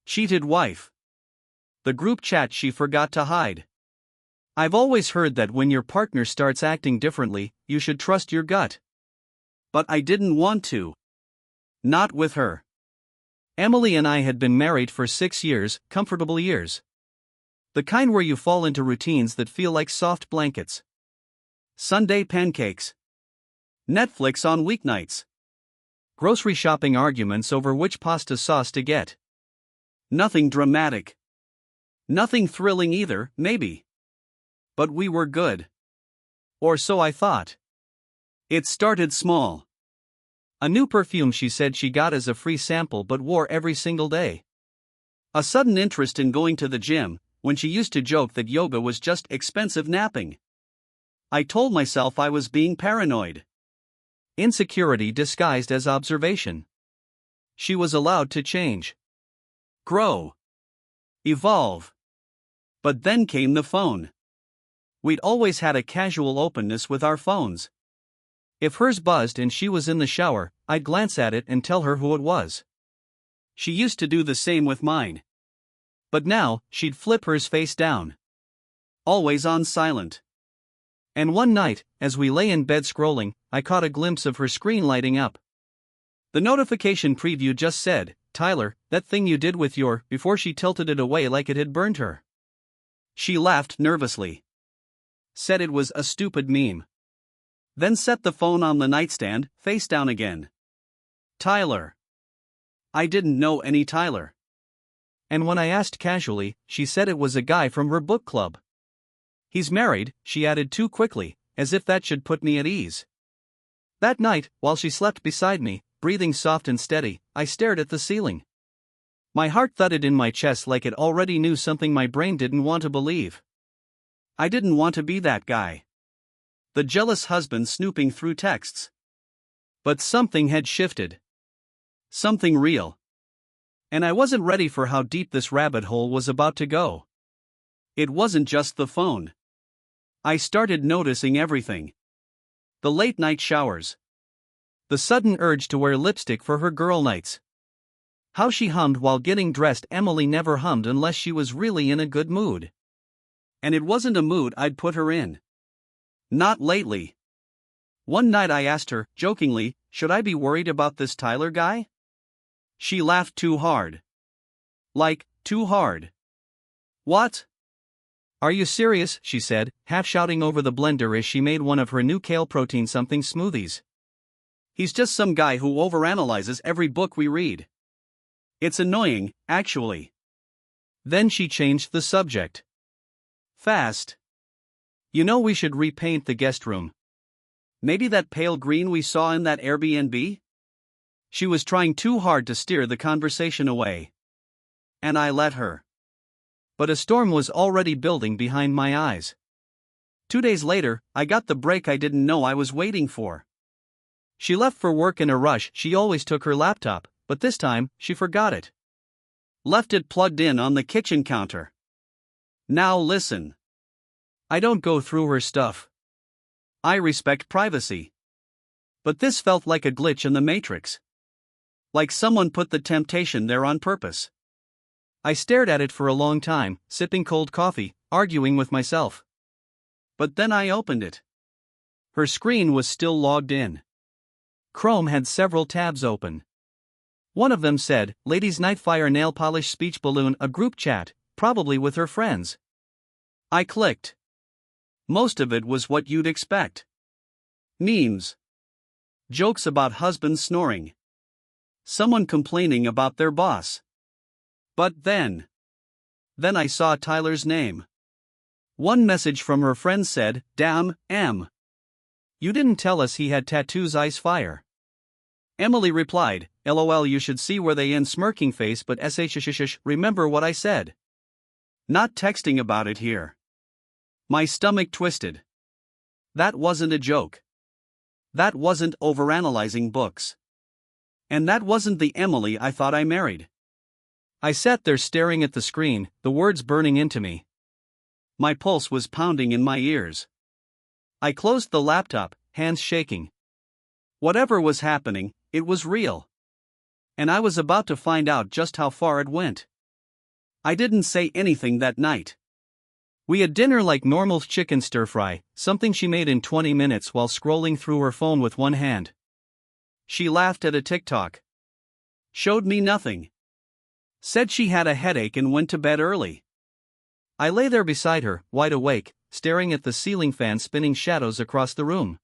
Cheated wife. The group chat she forgot to hide. I've always heard that when your partner starts acting differently, you should trust your gut. But I didn't want to. Not with her. Emily and I had been married for 6 years, comfortable years. The kind where you fall into routines that feel like soft blankets. Sunday pancakes. Netflix on weeknights. Grocery shopping arguments over which pasta sauce to get. Nothing dramatic. Nothing thrilling either, maybe. But we were good. Or so I thought. It started small. A new perfume she said she got as a free sample but wore every single day. A sudden interest in going to the gym, when she used to joke that yoga was just expensive napping. I told myself I was being paranoid. Insecurity disguised as observation. She was allowed to change. Grow. Evolve. But then came the phone. We'd always had a casual openness with our phones. If hers buzzed and she was in the shower, I'd glance at it and tell her who it was. She used to do the same with mine. But now, she'd flip hers face down. Always on silent. And one night, as we lay in bed scrolling, I caught a glimpse of her screen lighting up. The notification preview just said, "Tyler, that thing you did with your," before she tilted it away like it had burned her. She laughed nervously. Said it was a stupid meme. Then set the phone on the nightstand, face down again. Tyler. I didn't know any Tyler. And when I asked casually, she said it was a guy from her book club. He's married, she added too quickly, as if that should put me at ease. That night, while she slept beside me, breathing soft and steady, I stared at the ceiling. My heart thudded in my chest like it already knew something my brain didn't want to believe. I didn't want to be that guy. The jealous husband snooping through texts. But something had shifted. Something real. And I wasn't ready for how deep this rabbit hole was about to go. It wasn't just the phone. I started noticing everything. The late night showers. The sudden urge to wear lipstick for her girl nights. How she hummed while getting dressed. Emily never hummed unless she was really in a good mood. And it wasn't a mood I'd put her in. Not lately. One night I asked her, jokingly, should I be worried about this Tyler guy? She laughed too hard. Like, too hard. What? Are you serious? She said, half shouting over the blender as she made one of her new kale protein something smoothies. He's just some guy who overanalyzes every book we read. It's annoying, actually. Then she changed the subject. Fast. You know, we should repaint the guest room. Maybe that pale green we saw in that Airbnb? She was trying too hard to steer the conversation away. And I let her. But a storm was already building behind my eyes. 2 days later, I got the break I didn't know I was waiting for. She left for work in a rush. She always took her laptop, but this time, she forgot it. Left it plugged in on the kitchen counter. Now listen. I don't go through her stuff. I respect privacy. But this felt like a glitch in the matrix. Like someone put the temptation there on purpose. I stared at it for a long time, sipping cold coffee, arguing with myself. But then I opened it. Her screen was still logged in. Chrome had several tabs open. One of them said, Ladies Night Fire Nail Polish Speech Balloon, a group chat, probably with her friends. I clicked. Most of it was what you'd expect. Memes. Jokes about husbands snoring. Someone complaining about their boss. But then I saw Tyler's name. One message from her friend said, Damn, M. You didn't tell us he had tattoos. Ice fire. Emily replied, LOL, you should see where they end, smirking face, but shh, remember what I said. Not texting about it here. My stomach twisted. That wasn't a joke. That wasn't overanalyzing books. And that wasn't the Emily I thought I married. I sat there staring at the screen, the words burning into me. My pulse was pounding in my ears. I closed the laptop, hands shaking. Whatever was happening, it was real. And I was about to find out just how far it went. I didn't say anything that night. We had dinner like normal chicken stir-fry, something she made in 20 minutes while scrolling through her phone with one hand. She laughed at a TikTok. Showed me nothing. Said she had a headache and went to bed early. I lay there beside her, wide awake, staring at the ceiling fan spinning shadows across the room.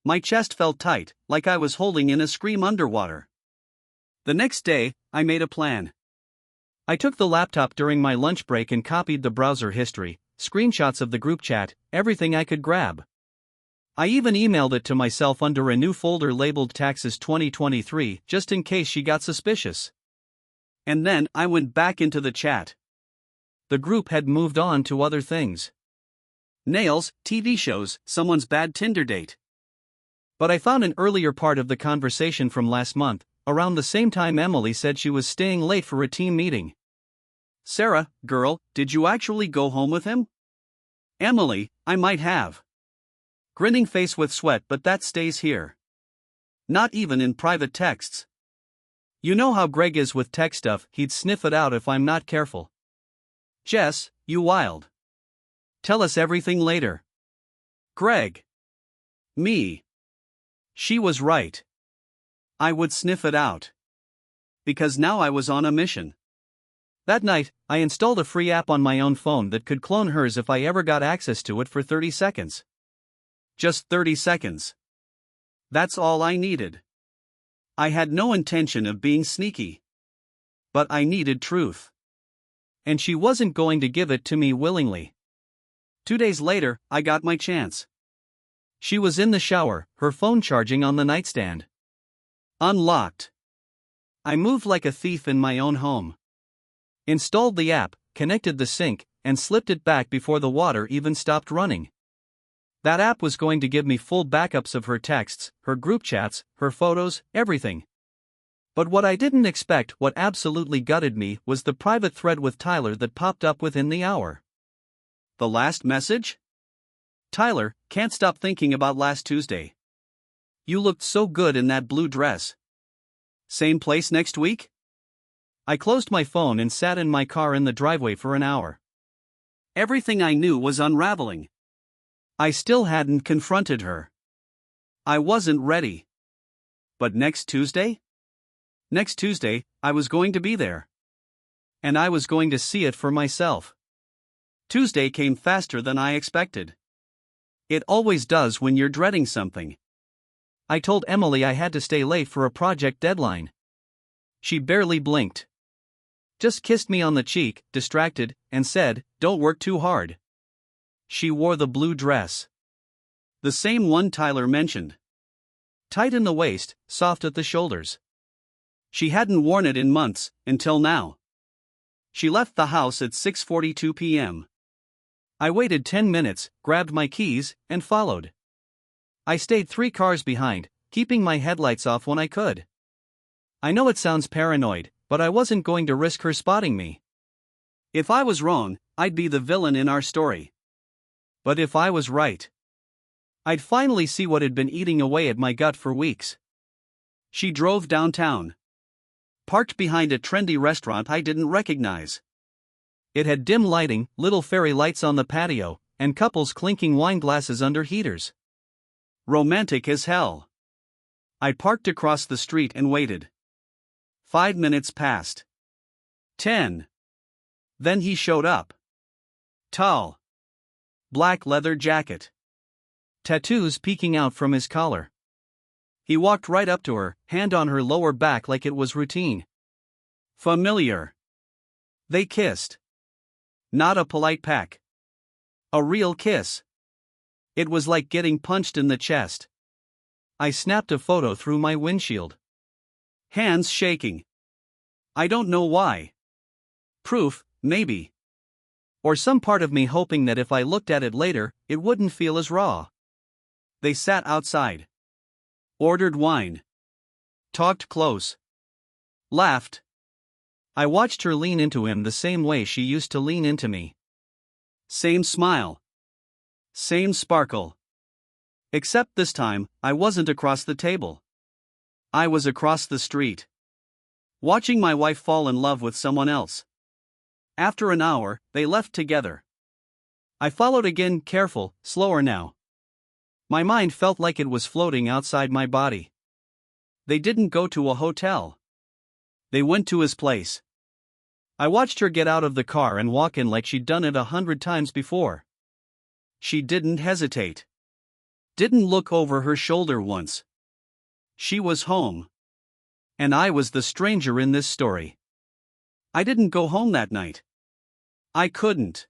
My chest felt tight, like I was holding in a scream underwater. The next day, I made a plan. I took the laptop during my lunch break and copied the browser history, screenshots of the group chat, everything I could grab. I even emailed it to myself under a new folder labeled Taxes 2023, just in case she got suspicious. And then I went back into the chat. The group had moved on to other things. Nails, TV shows, someone's bad Tinder date. But I found an earlier part of the conversation from last month, around the same time Emily said she was staying late for a team meeting. Sarah, girl, did you actually go home with him? Emily, I might have. Grinning face with sweat, but that stays here. Not even in private texts. You know how Greg is with tech stuff, he'd sniff it out if I'm not careful. Jess, you wild. Tell us everything later. Greg. Me. She was right. I would sniff it out. Because now I was on a mission. That night, I installed a free app on my own phone that could clone hers if I ever got access to it for 30 seconds. Just 30 seconds. That's all I needed. I had no intention of being sneaky. But I needed truth. And she wasn't going to give it to me willingly. 2 days later, I got my chance. She was in the shower, her phone charging on the nightstand. Unlocked. I moved like a thief in my own home. Installed the app, connected the sink, and slipped it back before the water even stopped running. That app was going to give me full backups of her texts, her group chats, her photos, everything. But what I didn't expect, what absolutely gutted me, was the private thread with Tyler that popped up within the hour. The last message? Tyler, can't stop thinking about last Tuesday. You looked so good in that blue dress. Same place next week? I closed my phone and sat in my car in the driveway for an hour. Everything I knew was unraveling. I still hadn't confronted her. I wasn't ready. But next Tuesday? Next Tuesday, I was going to be there. And I was going to see it for myself. Tuesday came faster than I expected. It always does when you're dreading something. I told Emily I had to stay late for a project deadline. She barely blinked. Just kissed me on the cheek, distracted, and said, "Don't work too hard." She wore the blue dress. The same one Tyler mentioned. Tight in the waist, soft at the shoulders. She hadn't worn it in months, until now. She left the house at 6:42 p.m. I waited 10 minutes, grabbed my keys, and followed. I stayed 3 cars behind, keeping my headlights off when I could. I know it sounds paranoid, but I wasn't going to risk her spotting me. If I was wrong, I'd be the villain in our story. But if I was right, I'd finally see what had been eating away at my gut for weeks. She drove downtown. Parked behind a trendy restaurant I didn't recognize. It had dim lighting, little fairy lights on the patio, and couples clinking wine glasses under heaters. Romantic as hell. I parked across the street and waited. 5 minutes passed. 10. Then he showed up. Tall. Black leather jacket. Tattoos peeking out from his collar. He walked right up to her, hand on her lower back like it was routine. Familiar. They kissed. Not a polite peck. A real kiss. It was like getting punched in the chest. I snapped a photo through my windshield. Hands shaking. I don't know why. Proof, maybe. Or some part of me hoping that if I looked at it later, it wouldn't feel as raw. They sat outside. Ordered wine. Talked close. Laughed. I watched her lean into him the same way she used to lean into me. Same smile. Same sparkle. Except this time, I wasn't across the table. I was across the street. Watching my wife fall in love with someone else. After an hour, they left together. I followed again, careful, slower now. My mind felt like it was floating outside my body. They didn't go to a hotel. They went to his place. I watched her get out of the car and walk in like she'd done it 100 times before. She didn't hesitate. Didn't look over her shoulder once. She was home. And I was the stranger in this story. I didn't go home that night. I couldn't.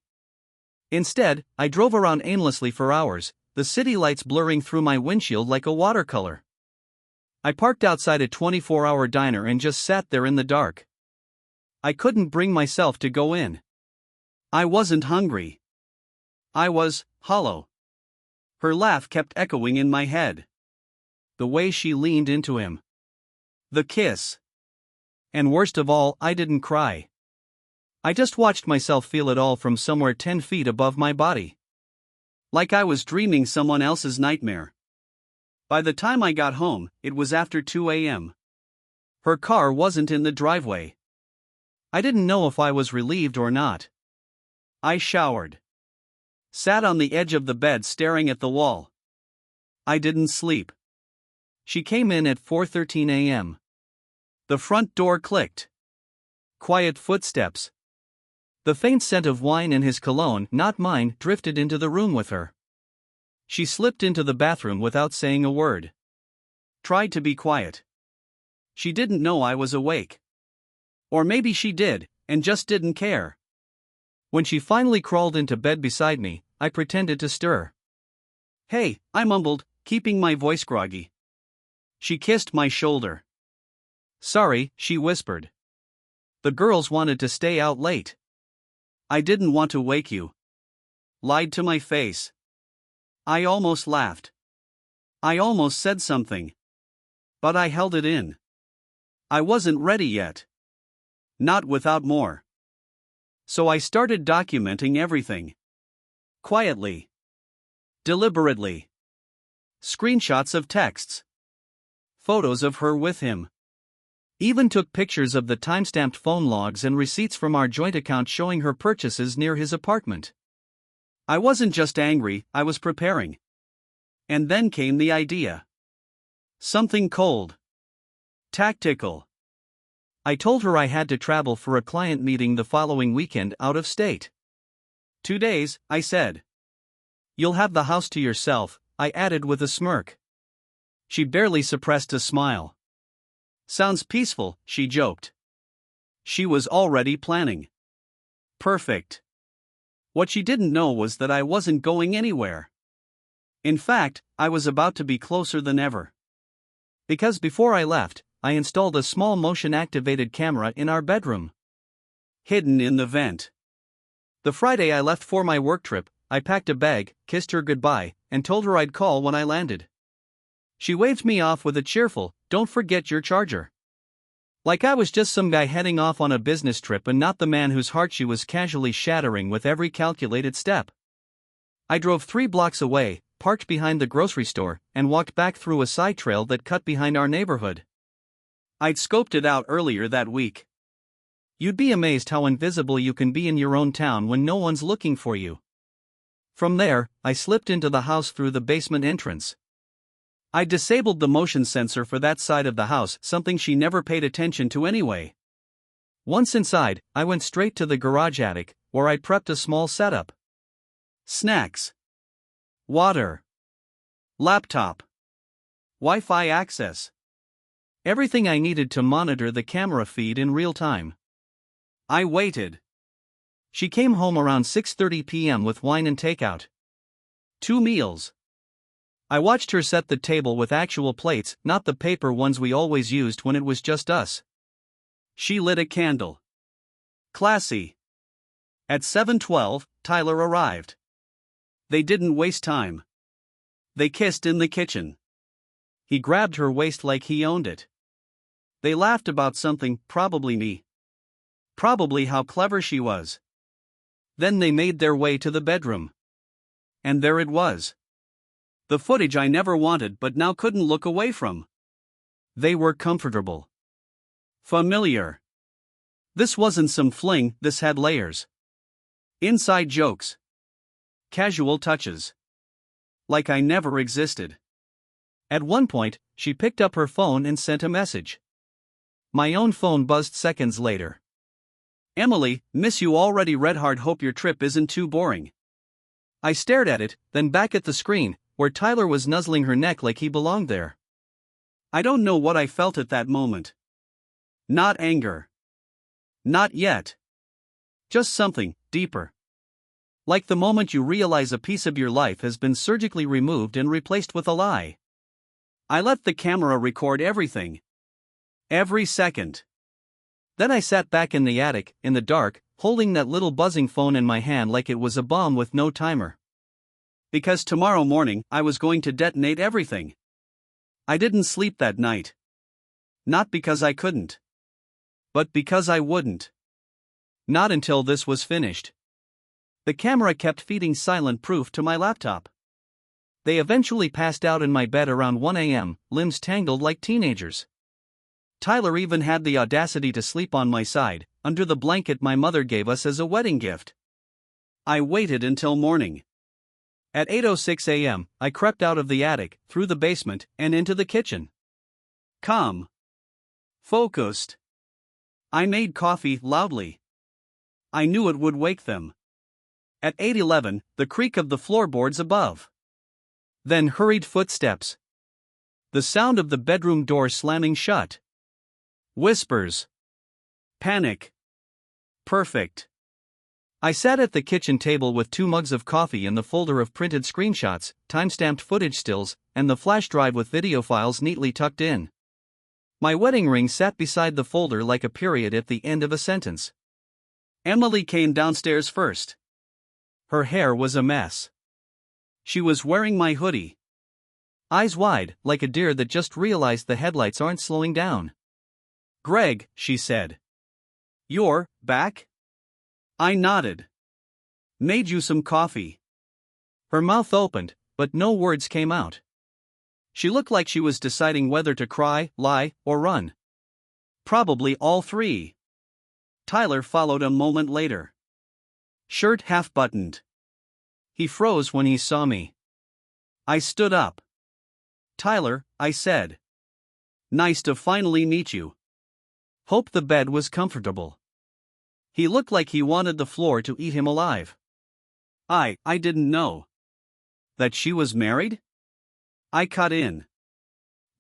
Instead, I drove around aimlessly for hours, the city lights blurring through my windshield like a watercolor. I parked outside a 24-hour diner and just sat there in the dark. I couldn't bring myself to go in. I wasn't hungry. I was hollow. Her laugh kept echoing in my head. The way she leaned into him. The kiss. And worst of all, I didn't cry. I just watched myself feel it all from somewhere 10 feet above my body. Like I was dreaming someone else's nightmare. By the time I got home, it was after 2 a.m. Her car wasn't in the driveway. I didn't know if I was relieved or not. I showered. Sat on the edge of the bed staring at the wall. I didn't sleep. She came in at 4:13 a.m. The front door clicked. Quiet footsteps. The faint scent of wine and his cologne, not mine, drifted into the room with her. She slipped into the bathroom without saying a word. Tried to be quiet. She didn't know I was awake. Or maybe she did, and just didn't care. When she finally crawled into bed beside me, I pretended to stir. "Hey," I mumbled, keeping my voice groggy. She kissed my shoulder. "Sorry," she whispered. "The girls wanted to stay out late." "I didn't want to wake you." Lied to my face. I almost laughed. I almost said something. But I held it in. I wasn't ready yet. Not without more. So I started documenting everything. Quietly. Deliberately. Screenshots of texts. Photos of her with him. Even took pictures of the timestamped phone logs and receipts from our joint account showing her purchases near his apartment. I wasn't just angry, I was preparing. And then came the idea. Something cold. Tactical. I told her I had to travel for a client meeting the following weekend out of state. 2 days, I said. You'll have the house to yourself, I added with a smirk. She barely suppressed a smile. Sounds peaceful, she joked. She was already planning. Perfect. What she didn't know was that I wasn't going anywhere. In fact, I was about to be closer than ever. Because before I left, I installed a small motion-activated camera in our bedroom. Hidden in the vent. The Friday I left for my work trip, I packed a bag, kissed her goodbye, and told her I'd call when I landed. She waved me off with a cheerful, "Don't forget your charger." Like I was just some guy heading off on a business trip and not the man whose heart she was casually shattering with every calculated step. I drove 3 blocks away, parked behind the grocery store, and walked back through a side trail that cut behind our neighborhood. I'd scoped it out earlier that week. You'd be amazed how invisible you can be in your own town when no one's looking for you. From there, I slipped into the house through the basement entrance. I disabled the motion sensor for that side of the house, something she never paid attention to anyway. Once inside, I went straight to the garage attic, where I'd prepped a small setup. Snacks. Water. Laptop. Wi-Fi access. Everything I needed to monitor the camera feed in real time. I waited. She came home around 6:30 p.m. with wine and takeout. 2 meals. I watched her set the table with actual plates, not the paper ones we always used when it was just us. She lit a candle. Classy. At 7:12, Tyler arrived. They didn't waste time. They kissed in the kitchen. He grabbed her waist like he owned it. They laughed about something, probably me. Probably how clever she was. Then they made their way to the bedroom. And there it was. The footage I never wanted but now couldn't look away from. They were comfortable. Familiar. This wasn't some fling, this had layers. Inside jokes. Casual touches. Like I never existed. At one point, she picked up her phone and sent a message. My own phone buzzed seconds later. Emily, miss you already. Read hard. Hope your trip isn't too boring. I stared at it, then back at the screen, where Tyler was nuzzling her neck like he belonged there. I don't know what I felt at that moment. Not anger. Not yet. Just something deeper. Like the moment you realize a piece of your life has been surgically removed and replaced with a lie. I let the camera record everything. Every second. Then I sat back in the attic, in the dark, holding that little buzzing phone in my hand like it was a bomb with no timer. Because tomorrow morning, I was going to detonate everything. I didn't sleep that night. Not because I couldn't. But because I wouldn't. Not until this was finished. The camera kept feeding silent proof to my laptop. They eventually passed out in my bed around 1 a.m., limbs tangled like teenagers. Tyler even had the audacity to sleep on my side, under the blanket my mother gave us as a wedding gift. I waited until morning. At 8:06 a.m., I crept out of the attic, through the basement, and into the kitchen. Calm. Focused. I made coffee loudly. I knew it would wake them. At 8:11, the creak of the floorboards above. Then hurried footsteps. The sound of the bedroom door slamming shut. Whispers. Panic. Perfect. I sat at the kitchen table with 2 mugs of coffee and the folder of printed screenshots, time-stamped footage stills, and the flash drive with video files neatly tucked in. My wedding ring sat beside the folder like a period at the end of a sentence. Emily came downstairs first. Her hair was a mess. She was wearing my hoodie. Eyes wide, like a deer that just realized the headlights aren't slowing down. Greg, she said. You're back? I nodded. Made you some coffee. Her mouth opened, but no words came out. She looked like she was deciding whether to cry, lie, or run. Probably all three. Tyler followed a moment later. Shirt half buttoned. He froze when he saw me. I stood up. Tyler, I said. Nice to finally meet you. Hope the bed was comfortable. He looked like he wanted the floor to eat him alive. I didn't know. That she was married? I cut in.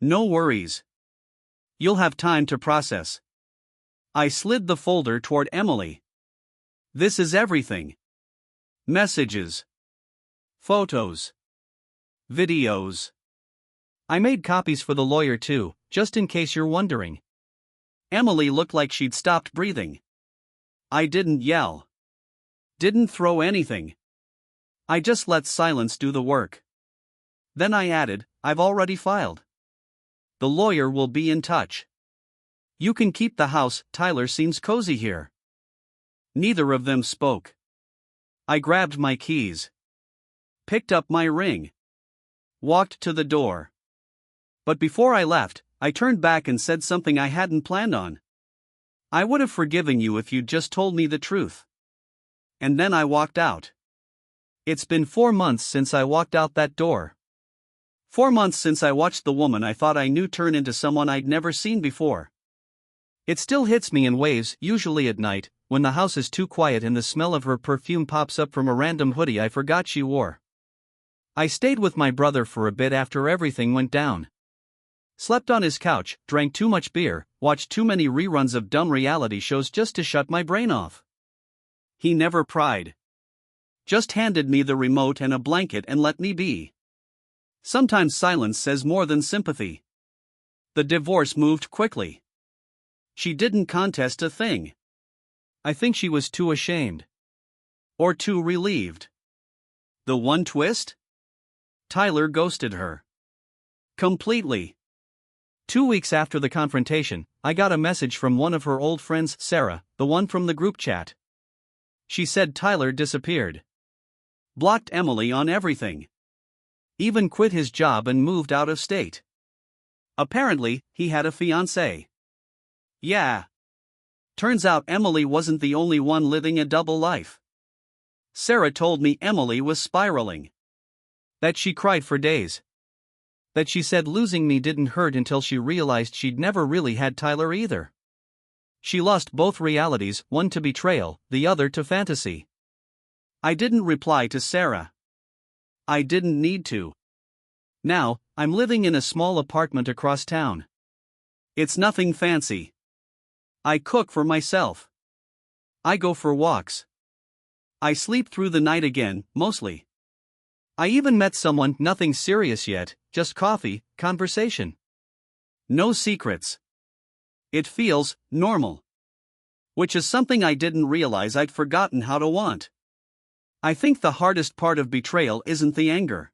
No worries. You'll have time to process. I slid the folder toward Emily. This is everything. Messages. Photos. Videos. I made copies for the lawyer too, just in case you're wondering. Emily looked like she'd stopped breathing. I didn't yell. Didn't throw anything. I just let silence do the work. Then I added, I've already filed. The lawyer will be in touch. You can keep the house, Tyler seems cozy here. Neither of them spoke. I grabbed my keys. Picked up my ring. Walked to the door. But before I left, I turned back and said something I hadn't planned on. I would have forgiven you if you'd just told me the truth. And then I walked out. It's been 4 months since I walked out that door. 4 months since I watched the woman I thought I knew turn into someone I'd never seen before. It still hits me in waves, usually at night, when the house is too quiet and the smell of her perfume pops up from a random hoodie I forgot she wore. I stayed with my brother for a bit after everything went down. Slept on his couch, drank too much beer, watched too many reruns of dumb reality shows just to shut my brain off. He never pried. Just handed me the remote and a blanket and let me be. Sometimes silence says more than sympathy. The divorce moved quickly. She didn't contest a thing. I think she was too ashamed. Or too relieved. The one twist? Tyler ghosted her. Completely. 2 weeks after the confrontation, I got a message from one of her old friends, Sarah, the one from the group chat. She said Tyler disappeared. Blocked Emily on everything. Even quit his job and moved out of state. Apparently, he had a fiancée. Yeah. Turns out Emily wasn't the only one living a double life. Sarah told me Emily was spiraling. That she cried for days. That she said losing me didn't hurt until she realized she'd never really had Tyler either. She lost both realities, one to betrayal, the other to fantasy. I didn't reply to Sarah. I didn't need to. Now, I'm living in a small apartment across town. It's nothing fancy. I cook for myself. I go for walks. I sleep through the night again, mostly. I even met someone, nothing serious yet, just coffee, conversation. No secrets. It feels normal. Which is something I didn't realize I'd forgotten how to want. I think the hardest part of betrayal isn't the anger.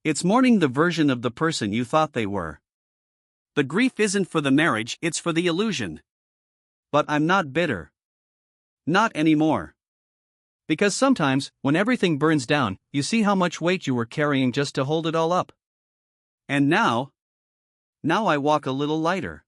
It's mourning the version of the person you thought they were. The grief isn't for the marriage, it's for the illusion. But I'm not bitter. Not anymore. Because sometimes, when everything burns down, you see how much weight you were carrying just to hold it all up. And now I walk a little lighter.